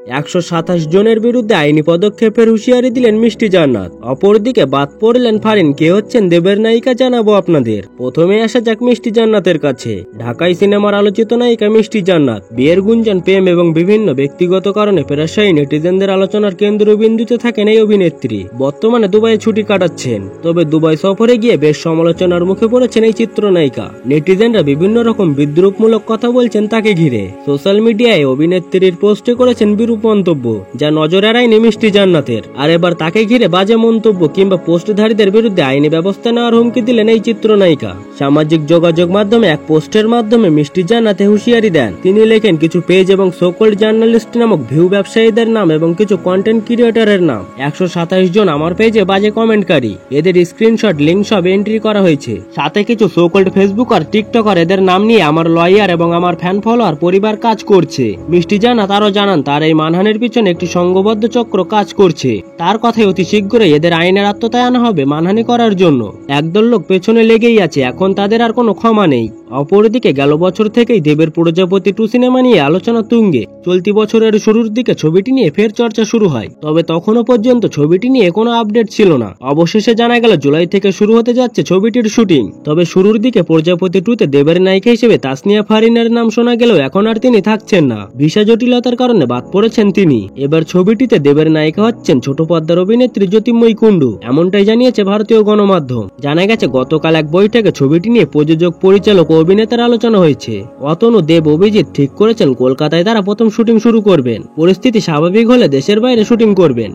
127 জনের বিরুদ্ধে আইনি পদক্ষেপের হুঁশিয়ারি দিলেন মিষ্টি জান্নাত। অপরদিকে বাদ পড়লেন ফারিন। কে হচ্ছেন দেবের নায়িকা জানাবো আপনাদের। প্রথমে আসা যাক মিষ্টি জান্নাতের কাছে। ঢাকাই সিনেমার আলোচিত নায়িকা মিষ্টি জান্নাত বিয়ের গুঞ্জন, প্রেম এবং বিভিন্ন ব্যক্তিগত কারণে প্রায়শই নেটিজেনদের আলোচনার কেন্দ্রবিন্দুতে থাকেন এই অভিনেত্রী। বর্তমানে দুবাইয়ে ছুটি কাটাচ্ছেন। তবে দুবাই সফরে গিয়ে বেশ সমালোচনার মুখে পড়েছেন এই চিত্রনায়িকা। নেটিজেনরা বিভিন্ন রকম বিদ্রুপমূলক কথা বলছেন তাকে ঘিরে। সোশ্যাল মিডিয়ায় অভিনেত্রীর পোস্টে করেছেন বিরূপ মন্তব্য, যা নজর এড়ায়নি মিষ্টি জান্নাতের। আর এবার তাকে ঘিরে বাজে মন্তব্য কিংবা পোস্টধারীদের বিরুদ্ধে আইনি ব্যবস্থা নেওয়ার হুমকি দিলেন এই চিত্রনায়িকা। সামাজিক যোগাযোগ মাধ্যমে এক পোস্টের মাধ্যমে মিষ্টি জান্নাতে হুঁশিয়ারি দেন। তিনি লেখেন, কিছু পেজ এবং সোকল্ড জার্নালিস্ট নামক ভিউ ব্যবসায়ীদের নাম এবং কিছু কন্টেন্ট ক্রিয়েটরের নাম। 127 জন আমার পেজে বাজে কমেন্টকারী। এদের স্ক্রিনশট, লিঙ্ক সব এন্ট্রি করা হয়েছে। সাথে কিছু সোকল্ড ফেসবুক আর টিকটকার এদের নাম নিয়ে আমার লয়ার এবং আমার ফ্যান ফলোয়ার পরিবার কাজ করছে। মিষ্টি জান্নাত আরো জানান, তার এই মানহানির পিছনে একটি সংঘবদ্ধ চক্র কাজ করছে। তার কথায় অতি শীঘ্রই এদের আইনের আত্মতায় আনা হবে মানহানি করার জন্য। একদল লোক পেছনে লেগেই আছে, এখন তাদের আর কোনো ক্ষমা নেই। অপরদিকে গেল বছর থেকেই দেবের প্রজাপতি 2 সিনেমা নিয়ে আলোচনা তুঙ্গে। চলতি বছরের শুরুর দিকে ছবিটি নিয়ে ফের চর্চা শুরু হয়। তবে তখনও পর্যন্ত ছবিটি নিয়ে কোনো আপডেট ছিল না। অবশেষে জানা গেল জুলাই থেকে শুরু হতে যাচ্ছে ছবিটির শুটিং। তবে শুরুর দিকে প্রজাপতি 2-তে দেবের নায়িকা হিসেবে তাসনিয়া ফারিনের নাম শোনা গেলেও এখন আর তিনি থাকছেন না। ভিসা জটিলতার কারণে বাদ পড়েছেন তিনি। এবার ছবিটিতে দেবের নায়িকা হচ্ছেন ছোট পর্দার অভিনেত্রী জ্যোতির্ময়ী কুণ্ডু, এমনটাই জানিয়েছে ভারতীয় গণমাধ্যম। জানা গেছে গতকাল এক বৈঠকে ছবিটি নিয়ে প্রযোজক, পরিচালক ও অভিনেতার আলোচনা হয়েছে। অতনু, দেব, অভিজিৎ ঠিক করেছেন কলকাতায় তারা প্রথম শুটিং শুরু করবেন। পরিস্থিতি স্বাভাবিক হলে দেশের বাইরে শুটিং করবেন।